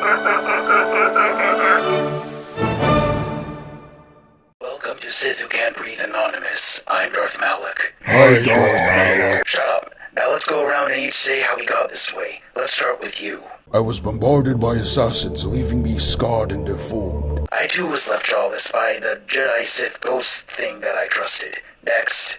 Welcome to Sith Who Can't Breathe Anonymous. I'm Darth Malak. Hi, Darth Malak. Shut up. Now let's go around and each say how we got this way. Let's start with you. I was bombarded by assassins, leaving me scarred and deformed. I too was left jawless by the Jedi Sith ghost thing that I trusted. Next.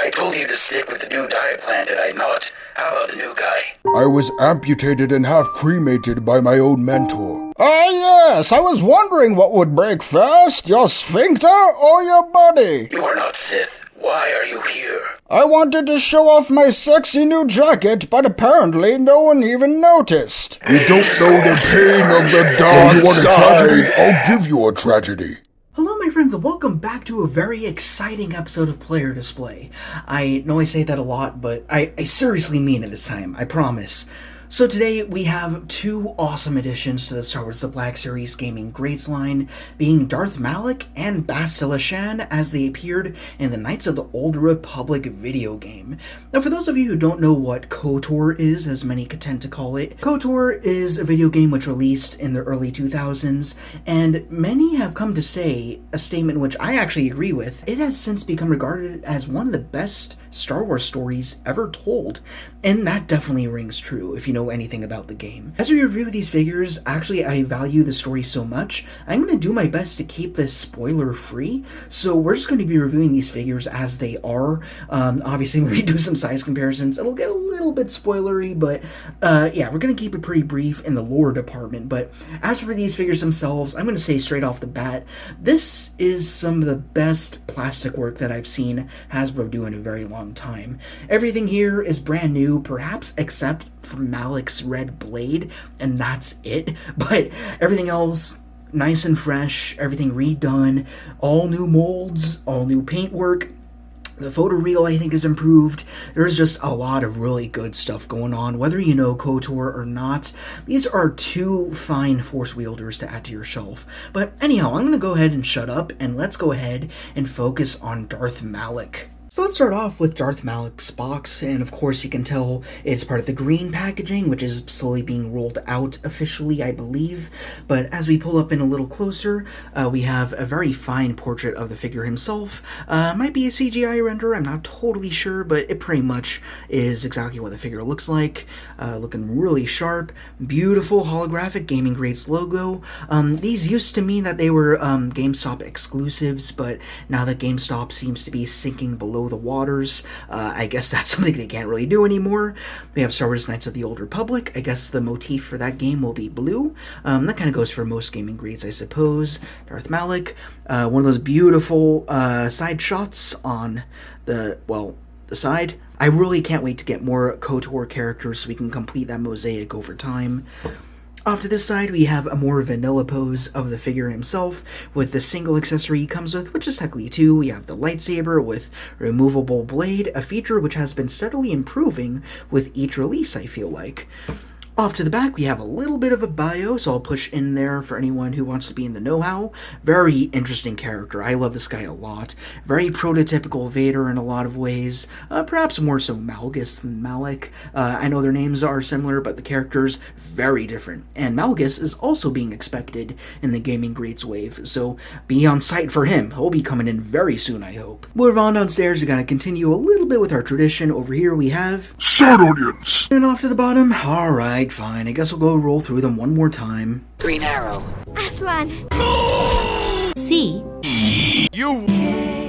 I told you to stick with the new diet plan, did I not? How about the new guy? I was amputated and half cremated by my own mentor. Yes, I was wondering what would break first, your sphincter or your body? You are not Sith. Why are you here? I wanted to show off my sexy new jacket, but apparently no one even noticed. You don't know the pain of the dark you want a tragedy? I'll give you a tragedy. Hello my friends and welcome back to a very exciting episode of Player Display. I know I say that a lot, but I seriously mean it this time, I promise. So today we have two awesome additions to the Star Wars The Black Series Gaming Greats line, being Darth Malak and Bastila Shan as they appeared in the Knights of the Old Republic video game. Now for those of you who don't know what KOTOR is, as many could tend to call it, KOTOR is a video game which released in the early 2000s, and many have come to say a statement which I actually agree with. It has since become regarded as one of the best Star Wars stories ever told, and that definitely rings true if you know anything about the game. As we review these figures, actually I value the story so much, I'm going to do my best to keep this spoiler free, so we're just going to be reviewing these figures as they are. Obviously when we do some size comparisons, it'll get a little bit spoilery, but yeah, we're going to keep it pretty brief in the lore department. But as for these figures themselves, I'm going to say straight off the bat, this is some of the best plastic work that I've seen Hasbro do in a very long time. Everything here is brand new, perhaps except for Malak's red blade, and that's it. But everything else, nice and fresh, everything redone, all new molds, all new paintwork. The photoreal, I think, is improved. There's just a lot of really good stuff going on, whether you know KOTOR or not. These are two fine Force wielders to add to your shelf. But anyhow, I'm going to go ahead and shut up, and let's go ahead and focus on Darth Malak. So let's start off with Darth Malak's box, and of course you can tell it's part of the green packaging, which is slowly being rolled out officially, I believe. But as we pull up in a little closer, we have a very fine portrait of the figure himself. Might be a CGI render, I'm not totally sure, but it pretty much is exactly what the figure looks like. Looking really sharp, beautiful holographic Gaming Greats logo. These used to mean that they were GameStop exclusives, but now that GameStop seems to be sinking below the waters, I guess that's something they can't really do anymore. We have Star Wars Knights of the Old Republic. I guess the motif for that game will be blue. That kind of goes for most Gaming Greats, I suppose. Darth Malak, one of those beautiful side shots on the side. I really can't wait to get more KOTOR characters so we can complete that mosaic over time. Off to this side, we have a more vanilla pose of the figure himself, with the single accessory he comes with, which is technically two. We have the lightsaber with removable blade, a feature which has been steadily improving with each release, I feel like. Off to the back, we have a little bit of a bio, so I'll push in there for anyone who wants to be in the know-how. Very interesting character. I love this guy a lot. Very prototypical Vader in a lot of ways. Perhaps more so Malgus than Malak. I know their names are similar, but the character's very different. And Malgus is also being expected in the Gaming Greats wave, so be on site for him. He'll be coming in very soon, I hope. Move on downstairs, we gotta continue a little bit with our tradition. Over here we have Start audience! And off to the bottom. Alright, fine. I guess we'll go roll through them one more time. Green Arrow. Aslan. C. U.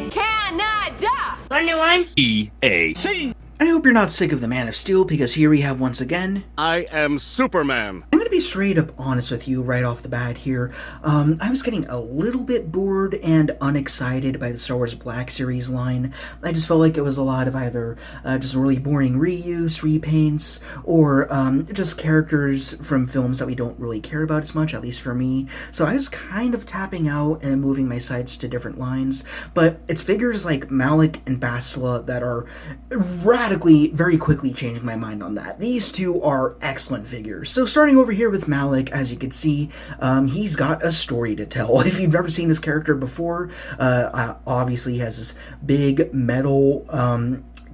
Canada. Underline. EAC. I hope you're not sick of the Man of Steel, because here we have once again... I am Superman. I'm going to be straight up honest with you right off the bat here. I was getting a little bit bored and unexcited by the Star Wars Black Series line. I just felt like it was a lot of either just really boring reuse, repaints, or just characters from films that we don't really care about as much, at least for me. So I was kind of tapping out and moving my sights to different lines. But it's figures like Malak and Bastila that are radically, very quickly changing my mind on that. These two are excellent figures. So starting over here with Malak, as you can see, he's got a story to tell. If you've never seen this character before, obviously he has this big metal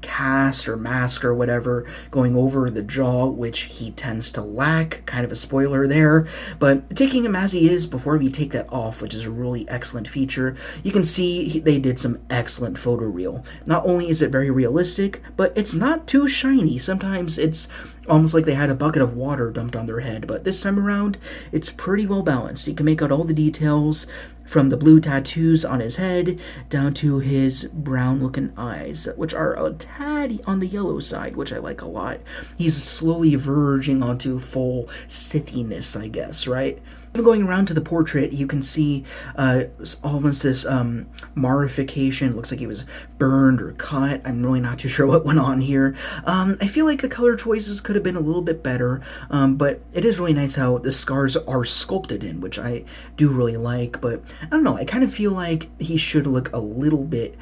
cast or mask or whatever going over the jaw, which he tends to lack. Kind of a spoiler there, but taking him as he is before we take that off, which is a really excellent feature, you can see they did some excellent photoreal. Not only is it very realistic, but it's not too shiny. Sometimes it's almost like they had a bucket of water dumped on their head, but this time around, it's pretty well balanced. You can make out all the details, from the blue tattoos on his head down to his brown looking eyes, which are a tad on the yellow side, which I like a lot. He's slowly verging onto full Sithiness, I guess, right? Going around to the portrait, you can see almost this marification. Looks like he was burned or cut. I'm really not too sure what went on here. I feel like the color choices could have been a little bit better, but it is really nice how the scars are sculpted in, which I do really like. But I don't know, I kind of feel like he should look a little bit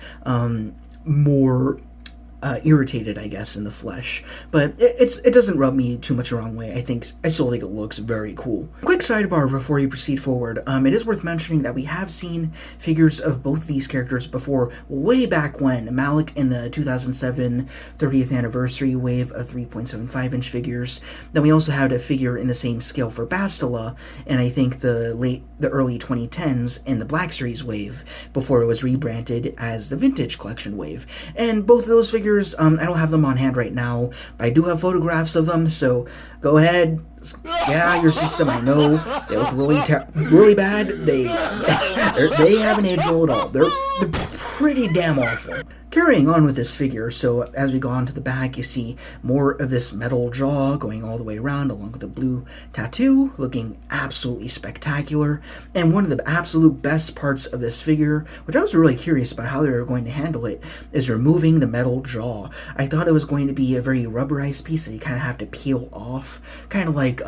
more irritated, I guess, in the flesh, but it doesn't rub me too much the wrong way. I still think it looks very cool. Quick sidebar before you proceed forward. It is worth mentioning that we have seen figures of both these characters before, way back when. Malak in the 2007 30th anniversary wave of 3.75-inch figures. Then we also had a figure in the same scale for Bastila, and I think the early 2010s in the Black Series wave before it was rebranded as the Vintage Collection wave. And both of those figures, I don't have them on hand right now, but I do have photographs of them, so go ahead, get out your system. I know they look really bad. They haven't aged well at all. They're pretty damn awful. Carrying on with this figure, so as we go on to the back, you see more of this metal jaw going all the way around along with the blue tattoo, looking absolutely spectacular. And one of the absolute best parts of this figure, which I was really curious about how they were going to handle it, is removing the metal jaw. I thought it was going to be a very rubberized piece that you kind of have to peel off, kind of like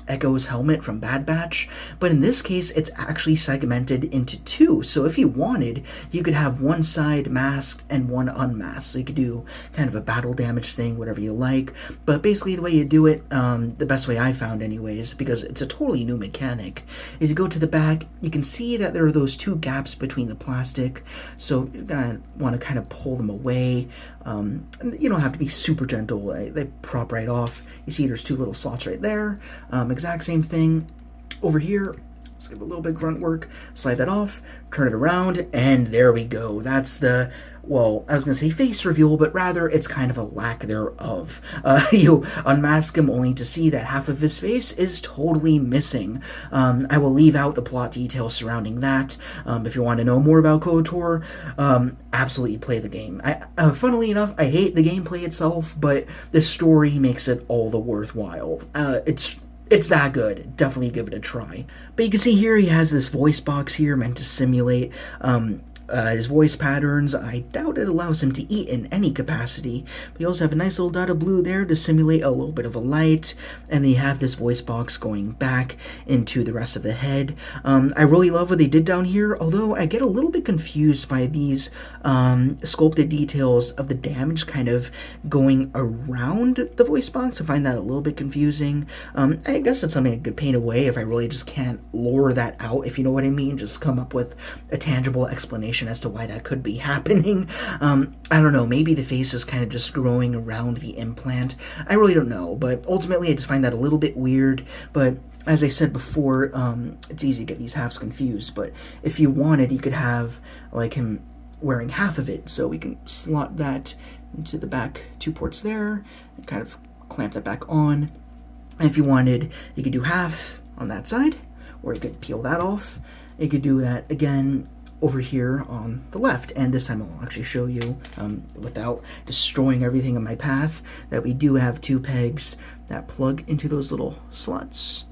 Echo's helmet from Bad Batch, but in this case it's actually segmented into two, so if you wanted, you could have one side masked and one unmasked, so you could do kind of a battle damage thing, whatever you like. But basically the way you do it, the best way I found anyways, because it's a totally new mechanic, is you go to the back, you can see that there are those two gaps between the plastic, so you're gonna want to kind of pull them away. You don't have to be super gentle, they prop right off. You see there's two little slots right there. Exact same thing over here. Let's give a little bit of grunt work, slide that off, turn it around, and there we go. That's the, well, I was going to say face reveal, but rather it's kind of a lack thereof. You unmask him only to see that half of his face is totally missing. I will leave out the plot details surrounding that. If you want to know more about KOTOR, absolutely play the game. Funnily enough, I hate the gameplay itself, but the story makes it all the worthwhile. It's that good. Definitely give it a try. But you can see here he has this voice box here meant to simulate his voice patterns. I doubt it allows him to eat in any capacity. But you also have a nice little dot of blue there to simulate a little bit of a light. And then you have this voice box going back into the rest of the head. I really love what they did down here, although I get a little bit confused by these sculpted details of the damage kind of going around the voice box. I find that a little bit confusing. I guess it's something I could paint away if I really just can't lure that out, if you know what I mean. Just come up with a tangible explanation as to why that could be happening. I don't know, maybe the face is kind of just growing around the implant. I really don't know, but ultimately I just find that a little bit weird. But as I said before, it's easy to get these halves confused, but if you wanted, you could have like him wearing half of it, so we can slot that into the back two ports there and kind of clamp that back on. And if you wanted, you could do half on that side, or you could peel that off. You could do that again over here on the left, and this time I'll actually show you without destroying everything in my path that we do have two pegs that plug into those little slots.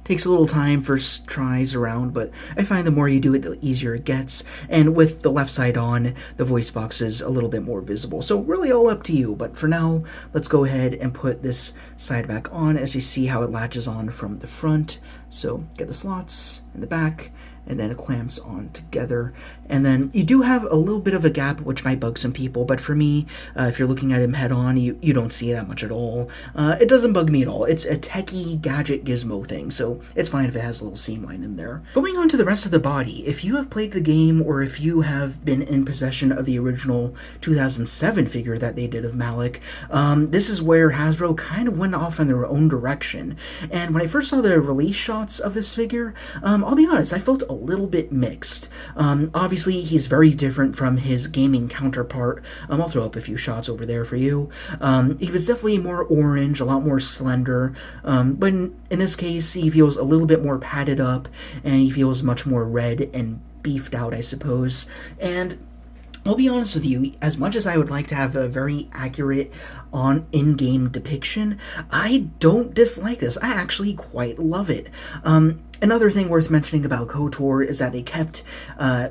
Takes a little time first tries around, but I find the more you do it, the easier it gets. And with the left side on, the voice box is a little bit more visible. So really all up to you, but for now, let's go ahead and put this side back on as you see how it latches on from the front. So get the slots in the back, and then it clamps on together. And then you do have a little bit of a gap, which might bug some people, but for me, if you're looking at him head on, you don't see that much at all. It doesn't bug me at all. It's a techie gadget gizmo thing, so it's fine if it has a little seam line in there. Going on to the rest of the body, if you have played the game or if you have been in possession of the original 2007 figure that they did of Malak, this is where Hasbro kind of went off in their own direction. And when I first saw the release shots of this figure, I'll be honest, I felt a little bit mixed. Obviously, he's very different from his gaming counterpart. I'll throw up a few shots over there for you. He was definitely more orange, a lot more slender, but in this case, he feels a little bit more padded up, and he feels much more red and beefed out, I suppose. And I'll be honest with you, as much as I would like to have a very accurate in-game depiction, I don't dislike this. I actually quite love it. Another thing worth mentioning about KOTOR is that they kept,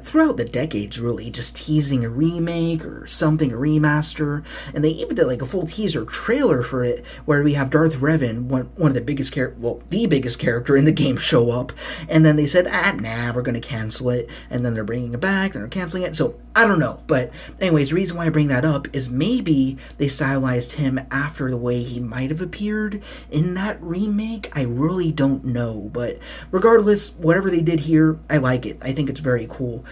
throughout the decades really, just teasing a remake or something, a remaster, and they even did like a full teaser trailer for it, where we have Darth Revan, one of the biggest the biggest character in the game, show up, and then they said, nah, we're gonna cancel it, and then they're bringing it back, then they're canceling it, so I don't know. But anyways, the reason why I bring that up is maybe they stylized him after the way he might have appeared in that remake. I really don't know, but regardless, whatever they did here, I like it. I think it's very cool.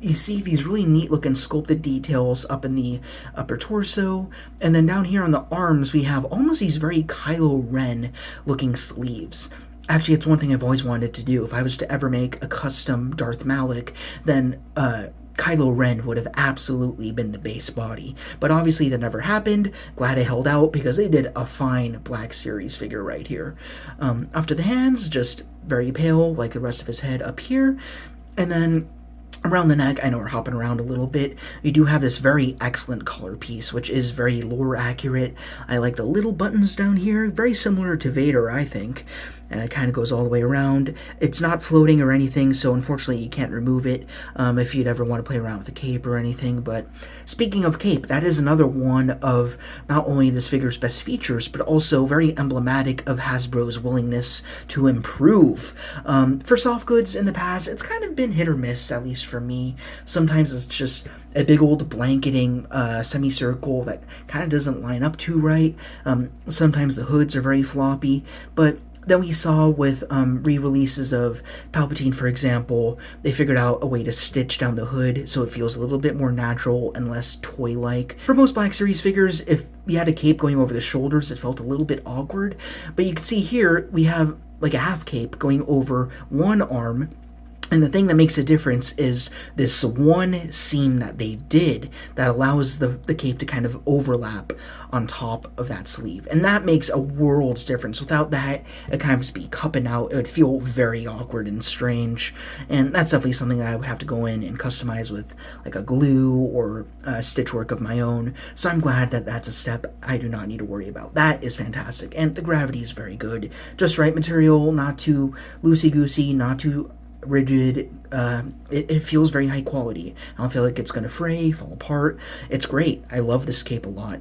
You see these really neat looking sculpted details up in the upper torso, and then down here on the arms we have almost these very Kylo Ren looking sleeves. Actually, it's one thing I've always wanted to do. If I was to ever make a custom Darth Malak, then Kylo Ren would have absolutely been the base body. But obviously that never happened. Glad I held out, because they did a fine Black Series figure right here. After the hands, just very pale like the rest of his head up here. And then around the neck, I know we're hopping around a little bit, you do have this very excellent collar piece, which is very lore accurate. I like the little buttons down here, very similar to Vader, I think. And it kind of goes all the way around. It's not floating or anything, so unfortunately you can't remove it if you'd ever want to play around with the cape or anything. But speaking of cape, that is another one of not only this figure's best features, but also very emblematic of Hasbro's willingness to improve. For soft goods in the past, it's kind of been hit or miss, at least for me. Sometimes it's just a big old blanketing semicircle that kind of doesn't line up too right. Sometimes the hoods are very floppy, but then we saw with re-releases of Palpatine, for example, they figured out a way to stitch down the hood so it feels a little bit more natural and less toy-like. For most Black Series figures, if you had a cape going over the shoulders, it felt a little bit awkward. But you can see here, we have like a half cape going over one arm. And the thing that makes a difference is this one seam that they did that allows the cape to kind of overlap on top of that sleeve. And that makes a world's difference. Without that, it kind of just be cupping out. It would feel very awkward and strange. And that's definitely something that I would have to go in and customize with like a glue or stitch work of my own. So I'm glad that that's a step I do not need to worry about. That is fantastic. And the gravity is very good. Just right material, not too loosey-goosey, not too rigid. It feels very high quality. I don't feel like it's going to fray, fall apart. It's great. I love this cape a lot.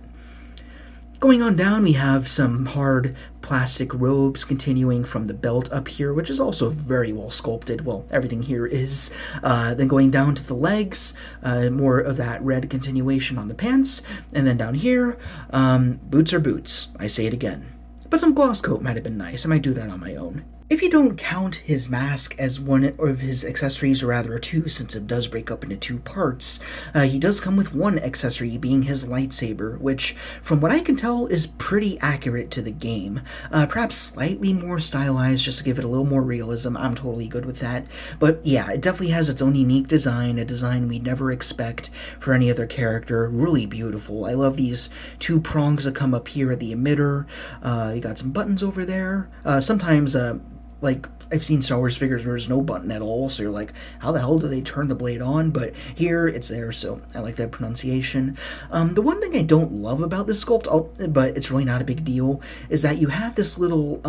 Going on down, we have some hard plastic robes continuing from the belt up here, which is also very well sculpted. Well, everything here is. Then going down to the legs, more of that red continuation on the pants. And then down here, boots are boots. I say it again. But some gloss coat might have been nice. I might do that on my own. If you don't count his mask as one of his accessories, or rather two, since it does break up into two parts, he does come with one accessory, being his lightsaber, which, from what I can tell, is pretty accurate to the game. Perhaps slightly more stylized, just to give it a little more realism. I'm totally good with that. But yeah, it definitely has its own unique design, a design we'd never expect for any other character. Really beautiful. I love these two prongs that come up here at the emitter. You got some buttons over there. Sometimes, like, I've seen Star Wars figures where there's no button at all, so you're like, how the hell do they turn the blade on? But here, it's there, so I like that pronunciation. The one thing I don't love about this sculpt, but it's really not a big deal, is that you have this little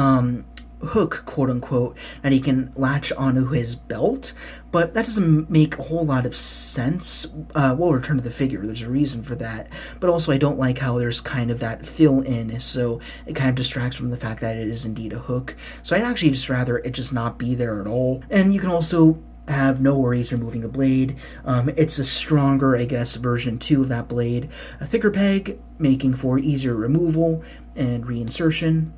hook, quote-unquote, that he can latch onto his belt, but that doesn't make a whole lot of sense. We'll return to the figure, there's a reason for that, but also I don't like how there's kind of that fill-in, so it kind of distracts from the fact that it is indeed a hook, so I'd actually just rather it just not be there at all. And you can also have no worries removing the blade. It's a stronger, I guess, version 2 of that blade. A thicker peg, making for easier removal and reinsertion.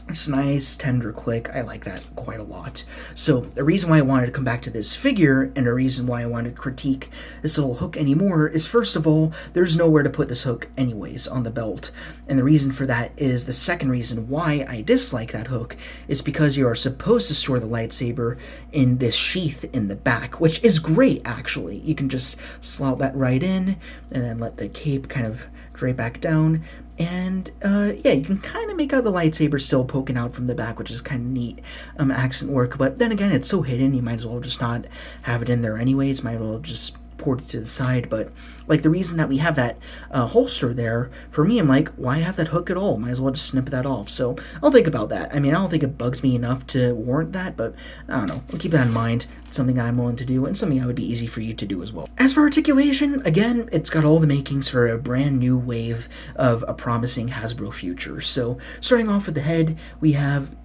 It's a nice, tender click. I like that quite a lot. So the reason why I wanted to come back to this figure, and the reason why I wanted to critique this little hook anymore, is first of all, there's nowhere to put this hook anyways on the belt. And the reason for that is, the second reason why I dislike that hook is because you are supposed to store the lightsaber in this sheath in the back, which is great, actually. You can just slot that right in, and then let the cape kind of drape back down. And, yeah, you can kind of make out the lightsaber still poking out from the back, which is kind of neat accent work. But then again, it's so hidden, you might as well just not have it in there anyways. Might as well just port it to the side. But, like, the reason that we have that holster there, for me, I'm like, why have that hook at all? Might as well just snip that off. So I'll think about that. I mean, I don't think it bugs me enough to warrant that, but I don't know. I'll keep that in mind. It's something I'm willing to do, and something that would be easy for you to do as well. As for articulation, again, it's got all the makings for a brand new wave of a promising Hasbro future. So starting off with the head, we have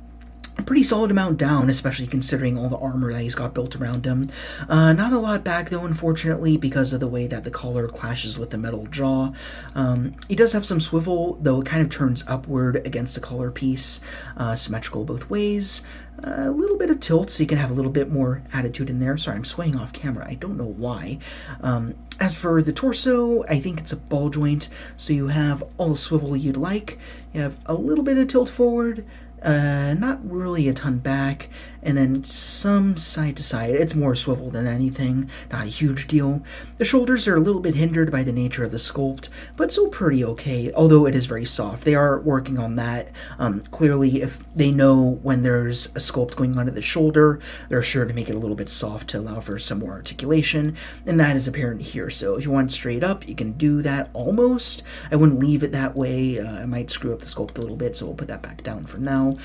a pretty solid amount down, especially considering all the armor that he's got built around him. Not a lot back, though, unfortunately, because of the way that the collar clashes with the metal jaw. He does have some swivel, though it kind of turns upward against the collar piece, symmetrical both ways. A little bit of tilt, so you can have a little bit more attitude in there. Sorry, I'm swaying off camera. I don't know why. As for the torso, I think it's a ball joint, so you have all the swivel you'd like. You have a little bit of tilt forward, not really a ton back, and then some side to side. It's more swivel than anything, not a huge deal. The shoulders are a little bit hindered by the nature of the sculpt, but still pretty okay, although it is very soft. They are working on that. Clearly, if they know when there's a sculpt going on at the shoulder, they're sure to make it a little bit soft to allow for some more articulation, and that is apparent here. So if you want it straight up, you can do that almost. I wouldn't leave it that way. I might screw up the sculpt a little bit, so we'll put that back down for now.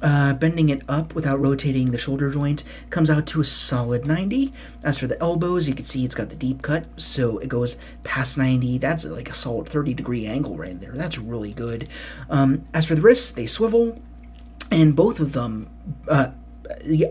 Bending it up without rotating the shoulder joint comes out to a solid 90. As for the elbows, you can see it's got the deep cut, so it goes past 90. That's like a solid 30-degree angle right there. That's really good. As for the wrists, they swivel, and both of them,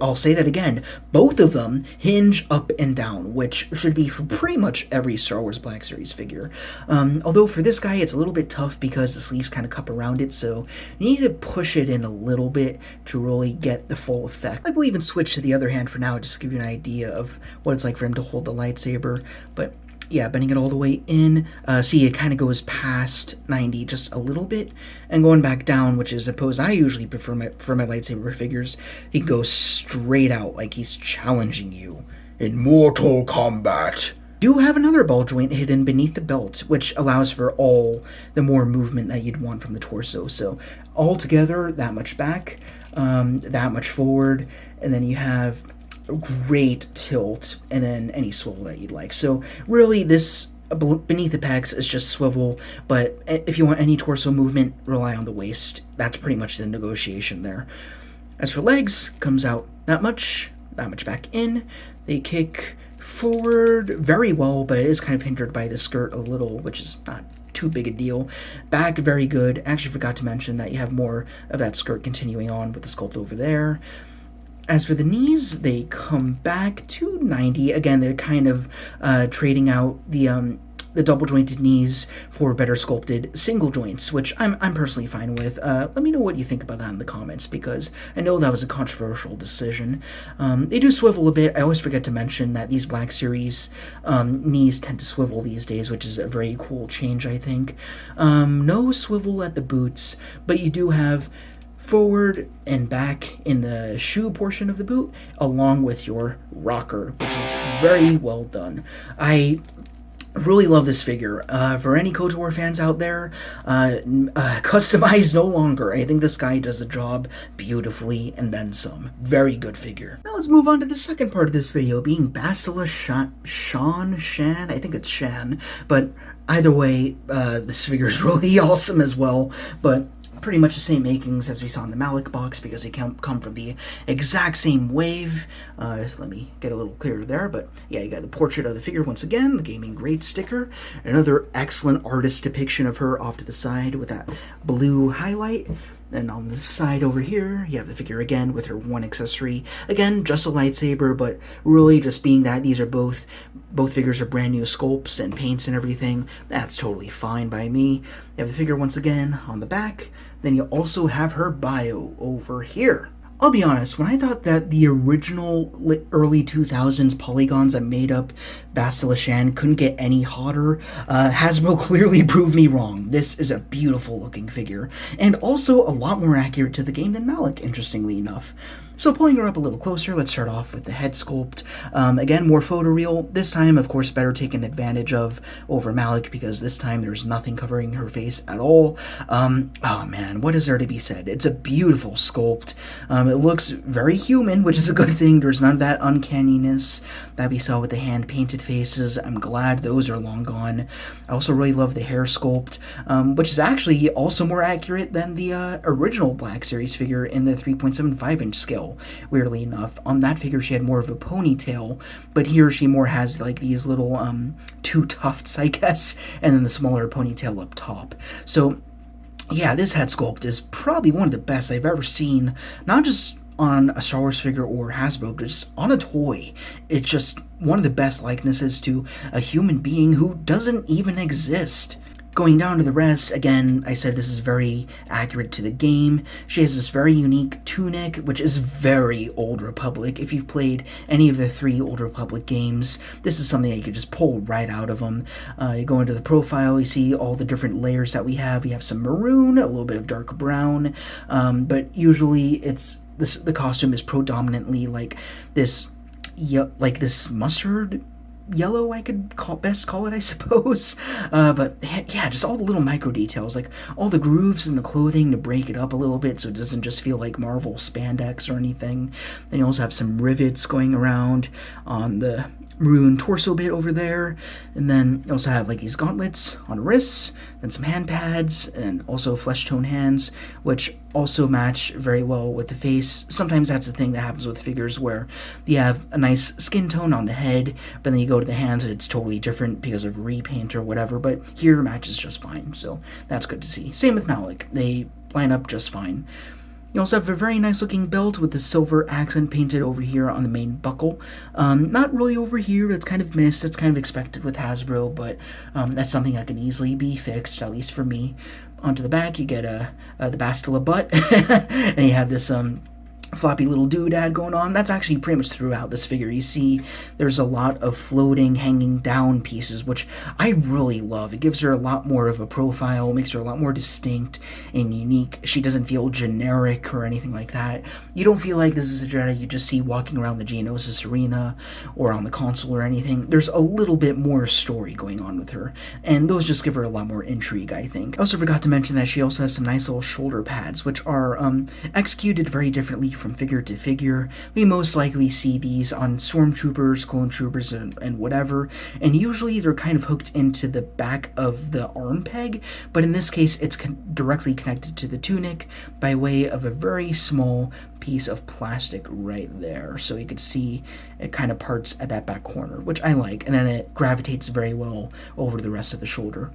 I'll say that again, both of them hinge up and down, which should be for pretty much every Star Wars Black Series figure. Although for this guy, it's a little bit tough because the sleeves kind of cup around it, so you need to push it in a little bit to really get the full effect. I will even switch to the other hand for now, just to give you an idea of what it's like for him to hold the lightsaber, but yeah, bending it all the way in. See, it kind of goes past 90 just a little bit, and going back down, which is a pose I usually prefer for my lightsaber figures. He goes straight out, like he's challenging you in Mortal Kombat. Do have another ball joint hidden beneath the belt, which allows for all the more movement that you'd want from the torso. So all together, that much back, that much forward, and then you have great tilt, and then any swivel that you'd like. So really, this beneath the pecs is just swivel, but if you want any torso movement, rely on the waist. That's pretty much the negotiation there. As for legs, comes out that much back in. They kick forward very well, but it is kind of hindered by the skirt a little, which is not too big a deal. Back, very good. Actually forgot to mention that you have more of that skirt continuing on with the sculpt over there. As for the knees, they come back to 90. Again, they're kind of trading out the double jointed knees for better sculpted single joints, which I'm personally fine with. Let me know what you think about that in the comments, because I know that was a controversial decision. They do swivel a bit. I always forget to mention that these Black Series knees tend to swivel these days, which is a very cool change, I think. No swivel at the boots, but you do have forward and back in the shoe portion of the boot, along with your rocker, which is very well done. I really love this figure. For any KOTOR fans out there, customized no longer. I think this guy does the job beautifully, and then some. Very good figure. Now let's move on to the second part of this video, being Bastila Shan. I think it's Shan, but either way, this figure is really awesome as well, but pretty much the same makings as we saw in the Malak box, because they come from the exact same wave. Let me get a little clearer there, but yeah, you got the portrait of the figure once again, the Gaming Great sticker, another excellent artist depiction of her off to the side with that blue highlight. Then on the side over here, you have the figure again with her one accessory. Again, just a lightsaber, but really just being that these are both figures are brand new sculpts and paints and everything, that's totally fine by me. You have the figure once again on the back. Then you also have her bio over here. I'll be honest, when I thought that the original early 2000s polygons that made up Bastila Shan couldn't get any hotter, Hasbro clearly proved me wrong. This is a beautiful looking figure, and also a lot more accurate to the game than Malak, interestingly enough. So pulling her up a little closer, let's start off with the head sculpt. Again, more photoreal. This time, of course, better taken advantage of over Malak because this time there's nothing covering her face at all. Oh man, what is there to be said? It's a beautiful sculpt. It looks very human, which is a good thing. There's none of that uncanniness that we saw with the hand-painted faces. I'm glad those are long gone. I also really love the hair sculpt, which is actually also more accurate than the original Black Series figure in the 3.75-inch scale. Weirdly enough, on that figure she had more of a ponytail, but here she more has like these little two tufts, I guess, and then the smaller ponytail up top. So yeah, this head sculpt is probably one of the best I've ever seen, not just on a Star Wars figure or Hasbro, but just on a toy. It's just one of the best likenesses to a human being who doesn't even exist. Going down to the rest, again, I said this is very accurate to the game. She has this very unique tunic, which is very Old Republic. If you've played any of the 3 Old Republic games, this is something that you could just pull right out of them. You go into the profile, you see all the different layers that we have. We have some maroon, a little bit of dark brown, but usually the costume is predominantly like this mustard yellow, I could best call it, I suppose. But yeah, just all the little micro details, like all the grooves in the clothing to break it up a little bit so it doesn't just feel like Marvel spandex or anything. Then you also have some rivets going around on the maroon torso bit over there, and then you also have like these gauntlets on wrists, and some hand pads, and also flesh tone hands, which also match very well with the face. Sometimes that's the thing that happens with figures where you have a nice skin tone on the head, but then you go to the hands and it's totally different because of repaint or whatever, but here matches just fine, so that's good to see. Same with Malak, they line up just fine. You also have a very nice looking belt with the silver accent painted over here on the main buckle. Not really over here, it's kind of missed, it's kind of expected with Hasbro, but that's something that can easily be fixed, at least for me. Onto the back, you get the Bastila butt, and you have this floppy little doodad going on. That's actually pretty much throughout this figure. You see there's a lot of floating, hanging down pieces, which I really love. It gives her a lot more of a profile, makes her a lot more distinct and unique. She doesn't feel generic or anything like that. You don't feel like this is a Jedi you just see walking around the Geonosis arena or on the console or anything. There's a little bit more story going on with her, and those just give her a lot more intrigue, I think. I also forgot to mention that she also has some nice little shoulder pads, which are executed very differently from figure to figure. We most likely see these on stormtroopers, clone troopers, and whatever, and usually they're kind of hooked into the back of the arm peg, but in this case it's directly connected to the tunic by way of a very small piece of plastic right there, so you could see it kind of parts at that back corner, which I like, and then it gravitates very well over the rest of the shoulder.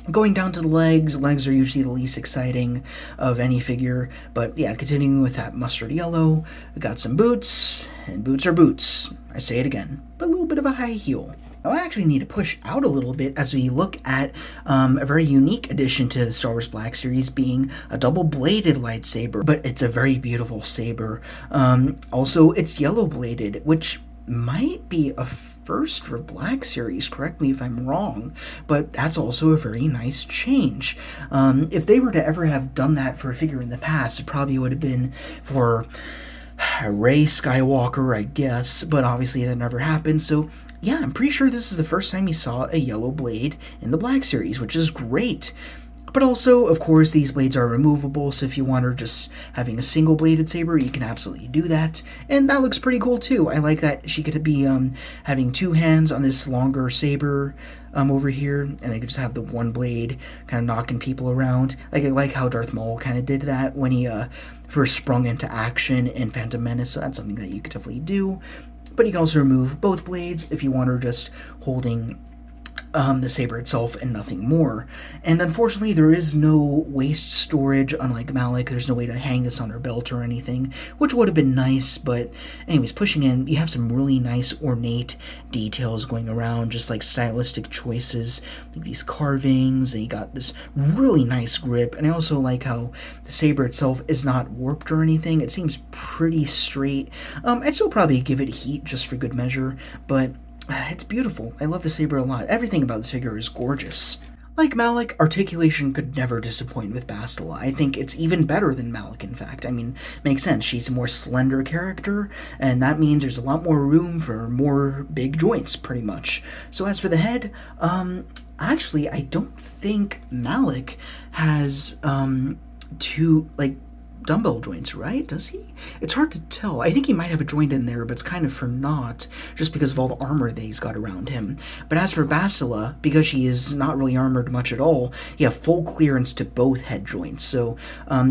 Going down to the legs are usually the least exciting of any figure, but yeah, continuing with that mustard yellow, we got some boots, and boots are boots. I say it again, but a little bit of a high heel. Now I actually need to push out a little bit as we look at a very unique addition to the Star Wars Black Series being a double-bladed lightsaber, but it's a very beautiful saber. Also, it's yellow-bladed, which might be a first for Black Series, correct me if I'm wrong, but that's also a very nice change. If they were to ever have done that for a figure in the past, it probably would have been for Rey Skywalker, I guess, but obviously that never happened, so yeah, I'm pretty sure this is the first time you saw a yellow blade in the Black Series, which is great. But also, of course, these blades are removable, so if you want her just having a single-bladed saber, you can absolutely do that. And that looks pretty cool, too. I like that she could be having two hands on this longer saber over here, and they could just have the one blade kind of knocking people around. Like, I like how Darth Maul kind of did that when he first sprung into action in Phantom Menace, so that's something that you could definitely do. But you can also remove both blades if you want her just holding the saber itself and nothing more. And unfortunately, there is no waist storage, unlike Malak. There's no way to hang this on her belt or anything, which would have been nice. But anyways, pushing in, you have some really nice ornate details going around, just like stylistic choices, like these carvings, and you got this really nice grip. And I also like how the saber itself is not warped or anything. It seems pretty straight. I'd still probably give it heat just for good measure, but it's beautiful. I love the saber a lot. Everything about this figure is gorgeous. Like Malak, articulation could never disappoint with Bastila. I think it's even better than Malak, in fact. I mean, makes sense. She's a more slender character, and that means there's a lot more room for more big joints, pretty much. So as for the head, actually, I don't think Malak has, two, like, dumbbell joints, right? Does he? It's hard to tell. I think he might have a joint in there, but it's kind of for naught, just because of all the armor that he's got around him. But as for Bastila, because she is not really armored much at all, you have full clearance to both head joints. So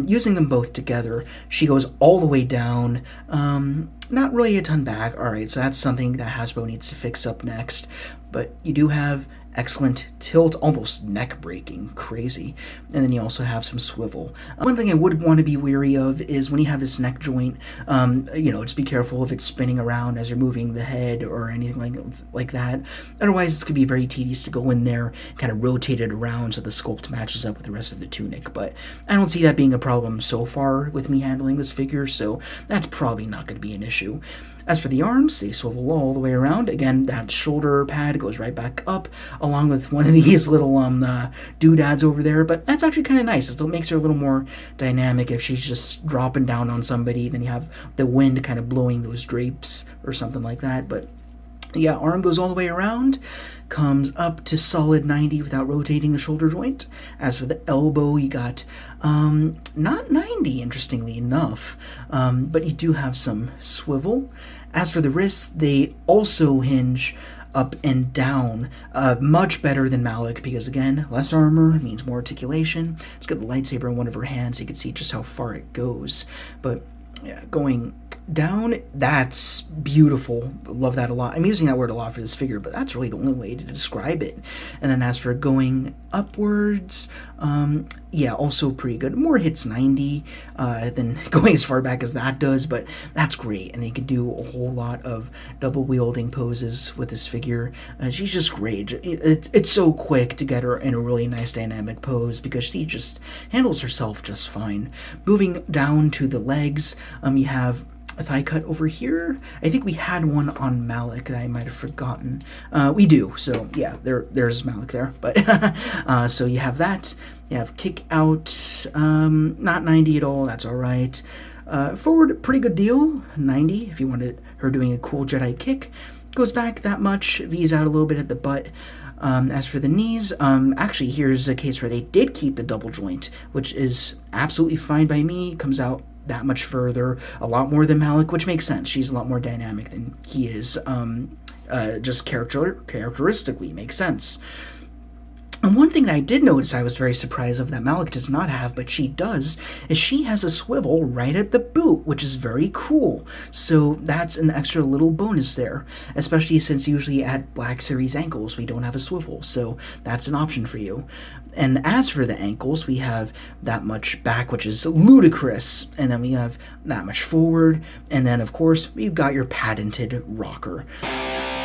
using them both together, she goes all the way down, not really a ton back. Alright, so that's something that Hasbro needs to fix up next. But you do have excellent tilt, almost neck breaking, crazy. And then you also have some swivel. One thing I would want to be wary of is when you have this neck joint, just be careful if it's spinning around as you're moving the head or anything like that. Otherwise, it's going to be very tedious to go in there, kind of rotate it around so the sculpt matches up with the rest of the tunic. But I don't see that being a problem so far with me handling this figure, so that's probably not going to be an issue. As for the arms, they swivel all the way around. Again, that shoulder pad goes right back up, along with one of these little doodads over there. But that's actually kind of nice. It makes her a little more dynamic if she's just dropping down on somebody. Then you have the wind kind of blowing those drapes or something like that. But yeah, arm goes all the way around, comes up to solid 90 without rotating the shoulder joint. As for the elbow, you got not 90, interestingly enough, but you do have some swivel. As for the wrists, they also hinge up and down, much better than Malak, because again, less armor means more articulation. It's got the lightsaber in one of her hands, so you can see just how far it goes. But yeah, going down, that's beautiful. Love that a lot. I'm using that word a lot for this figure, but that's really the only way to describe it. And then as for going upwards, yeah, also pretty good. More hits 90 than going as far back as that does, but that's great. And they can do a whole lot of double wielding poses with this figure. She's just great. It's so quick to get her in a really nice dynamic pose because she just handles herself just fine. Moving down to the legs, you have a thigh cut over here. I think we had one on Malak that I might have forgotten. We do, so yeah, there's Malak there. But so you have that. You have kick out, not 90 at all, that's alright. Forward, pretty good deal, 90 if you wanted her doing a cool Jedi kick. Goes back that much, V's out a little bit at the butt. As for the knees, actually here's a case where they did keep the double joint, which is absolutely fine by me. Comes out that much further, a lot more than Malak, which makes sense. She's a lot more dynamic than he is. Just characteristically makes sense. And one thing that I did notice I was very surprised of that Malak does not have, but she does, is she has a swivel right at the boot, which is very cool. So that's an extra little bonus there, especially since usually at Black Series ankles we don't have a swivel, so that's an option for you. And as for the ankles, we have that much back, which is ludicrous, and then we have that much forward, and then of course we've got your patented rocker.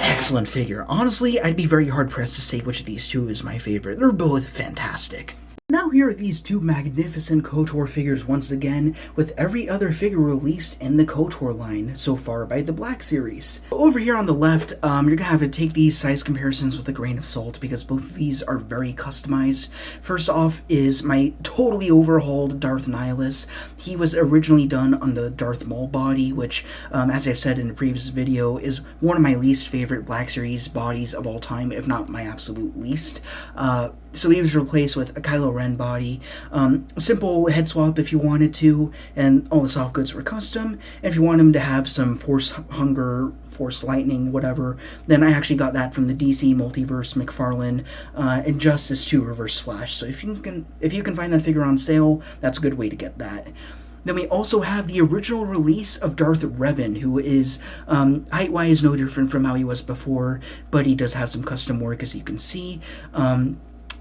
Excellent figure. Honestly, I'd be very hard-pressed to say which of these two is my favorite. They're both fantastic. Now here are these two magnificent KOTOR figures once again, with every other figure released in the KOTOR line so far by the Black Series. Over here on the left, you're gonna have to take these size comparisons with a grain of salt because both of these are very customized. First off is my totally overhauled Darth Nihilus. He was originally done on the Darth Maul body, which, as I've said in a previous video, is one of my least favorite Black Series bodies of all time, if not my absolute least. So he was replaced with a Kylo Ren body, simple head swap if you wanted to, and all the soft goods were custom. And if you want him to have some Force Hunger, Force Lightning, whatever, then I actually got that from the DC Multiverse McFarlane Injustice 2 Reverse Flash. So if you can find that figure on sale, that's a good way to get that. Then we also have the original release of Darth Revan, who is height-wise no different from how he was before, but he does have some custom work, as you can see.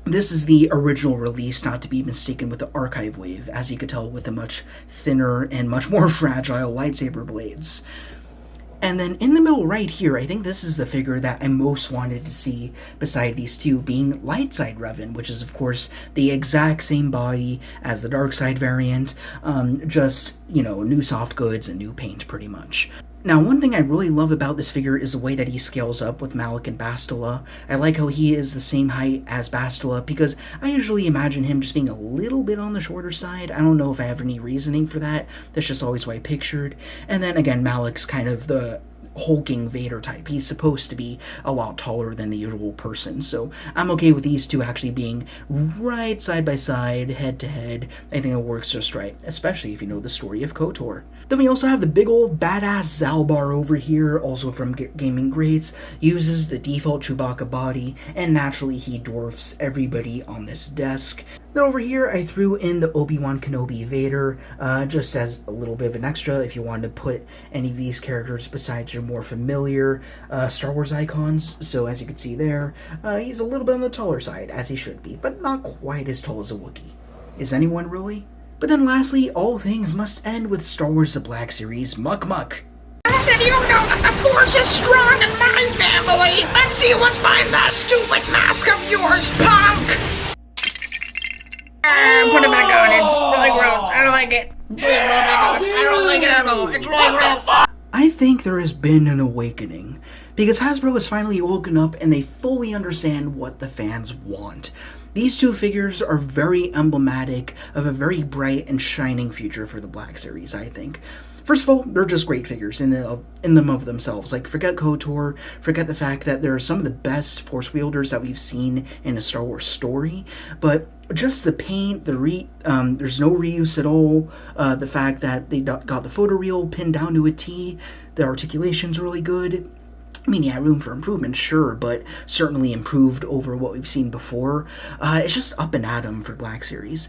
This is the original release, not to be mistaken with the Archive Wave, as you could tell, with the much thinner and much more fragile lightsaber blades. And then in the middle right here, I think this is the figure that I most wanted to see beside these two, being Lightside Revan, which is of course the exact same body as the Darkside variant, just, you know, new soft goods and new paint pretty much. Now, one thing I really love about this figure is the way that he scales up with Malak and Bastila. I like how he is the same height as Bastila, because I usually imagine him just being a little bit on the shorter side. I don't know if I have any reasoning for that. That's just always what I pictured. And then again, Malak's kind of the hulking Vader type. He's supposed to be a lot taller than the usual person, so I'm okay with these two actually being right side by side, head to head. I think it works just right, especially if you know the story of KOTOR. Then we also have the big old badass Zalbar over here, also from Gaming Greats. Uses the default Chewbacca body, and naturally he dwarfs everybody on this desk. Then over here, I threw in the Obi-Wan Kenobi Vader, just as a little bit of an extra if you wanted to put any of these characters besides your more familiar Star Wars icons. So as you can see there, he's a little bit on the taller side, as he should be, but not quite as tall as a Wookiee. Is anyone really? But then lastly, all things must end with Star Wars The Black Series Muck Muck. Did you know that the Force is strong in my family? Let's see what's behind that stupid mask of yours, punk! Put it back on. It's really gross. I don't like it. Please put it back on. I don't like it at all. It's really gross. I think there has been an awakening, because Hasbro has finally woken up and they fully understand what the fans want. These two figures are very emblematic of a very bright and shining future for the Black Series, I think. First of all, they're just great figures in them of themselves. Like, forget KOTOR, forget the fact that they're some of the best Force wielders that we've seen in a Star Wars story, but just the paint, there's no reuse at all, the fact that they got the photoreal pinned down to a T, the articulation's really good. I mean, yeah, room for improvement, sure, but certainly improved over what we've seen before. It's just up and at 'em for Black Series.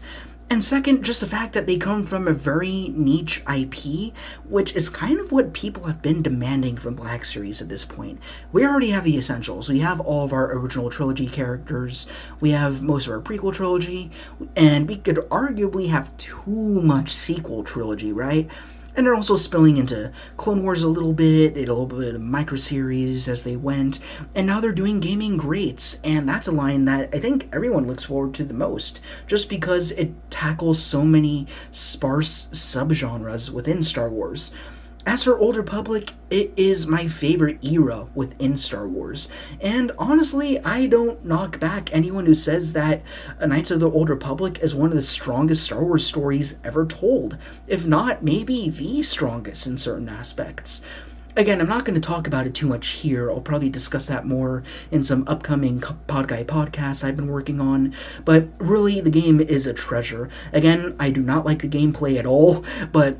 And second, just the fact that they come from a very niche IP, which is kind of what people have been demanding from Black Series at this point. We already have the essentials. We have all of our original trilogy characters, we have most of our prequel trilogy, and we could arguably have too much sequel trilogy, right? And they're also spilling into Clone Wars a little bit of micro-series as they went, and now they're doing Gaming Greats, and that's a line that I think everyone looks forward to the most, just because it tackles so many sparse subgenres within Star Wars. As for Old Republic, it is my favorite era within Star Wars, and honestly, I don't knock back anyone who says that Knights of the Old Republic is one of the strongest Star Wars stories ever told, if not maybe the strongest in certain aspects. Again, I'm not going to talk about it too much here. I'll probably discuss that more in some upcoming Pod Guy podcasts I've been working on, but really, the game is a treasure. Again, I do not like the gameplay at all, but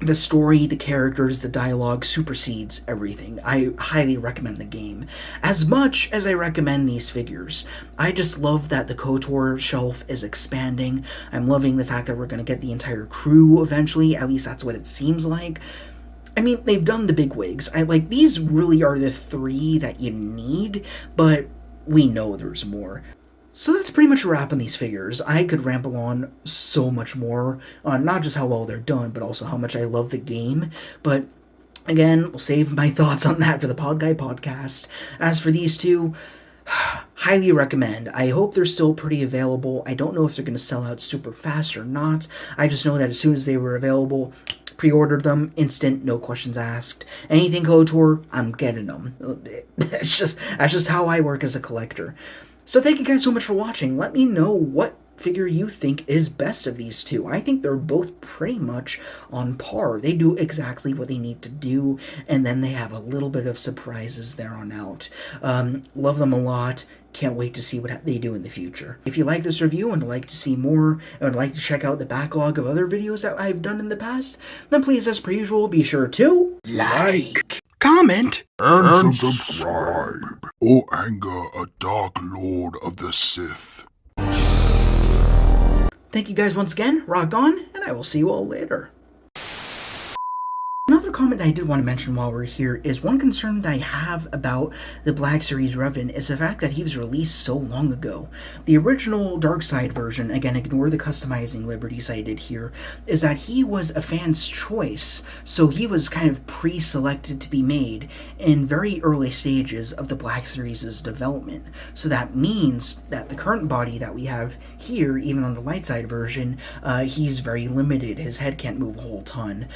the story, the characters, the dialogue supersedes everything. I highly recommend the game, as much as I recommend these figures. I just love that the KOTOR shelf is expanding. I'm loving the fact that we're going to get the entire crew eventually, at least that's what it seems like. I mean, they've done the big wigs. These really are the three that you need, but we know there's more. So that's pretty much a wrap on these figures. I could ramble on so much more on not just how well they're done, but also how much I love the game. But again, we'll save my thoughts on that for the Pod Guy podcast. As for these two, highly recommend. I hope they're still pretty available. I don't know if they're going to sell out super fast or not. I just know that as soon as they were available, pre-ordered them, instant, no questions asked. Anything KOTOR, I'm getting them. That's just how I work as a collector. So thank you guys so much for watching. Let me know what figure you think is best of these two. I think they're both pretty much on par. They do exactly what they need to do, and then they have a little bit of surprises there on out. Love them a lot. Can't wait to see what they do in the future. If you like this review and would like to see more, and would like to check out the backlog of other videos that I've done in the past, then please, as per usual, be sure to like, comment, and subscribe. O anger, a dark lord of the Sith. Thank you guys once again, rock on, and I will see you all later. comment that I did want to mention while we're here is one concern that I have about the Black Series Revan is the fact that he was released so long ago. The original Darkside version, again, ignore the customizing liberties I did here, is that he was a fan's choice, so he was kind of pre-selected to be made in very early stages of the Black Series' development. So that means that the current body that we have here, even on the light side version, he's very limited. His head can't move a whole ton.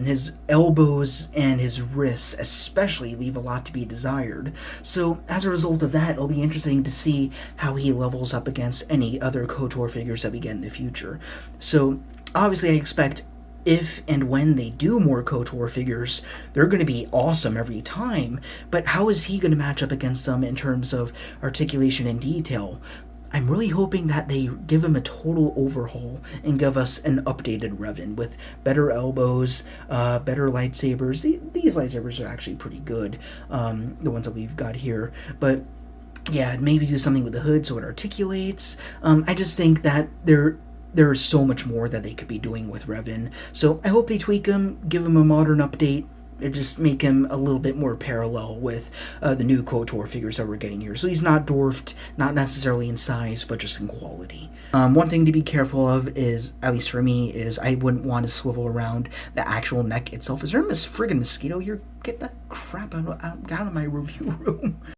His elbows and his wrists especially leave a lot to be desired. So as a result of that, it'll be interesting to see how he levels up against any other KOTOR figures that we get in the future. So obviously I expect if and when they do more KOTOR figures, they're going to be awesome every time, but how is he going to match up against them in terms of articulation and detail? I'm really hoping that they give him a total overhaul and give us an updated Revan with better elbows, better lightsabers. These lightsabers are actually pretty good, the ones that we've got here, but yeah, maybe do something with the hood so it articulates. I just think that there is so much more that they could be doing with Revan, so I hope they tweak him, give him a modern update, just make him a little bit more parallel with the new KOTOR figures that we're getting here. So he's not dwarfed, not necessarily in size, but just in quality. One thing to be careful of is, at least for me, is I wouldn't want to swivel around the actual neck itself. Is there a friggin' mosquito here? Get that crap out of my review room.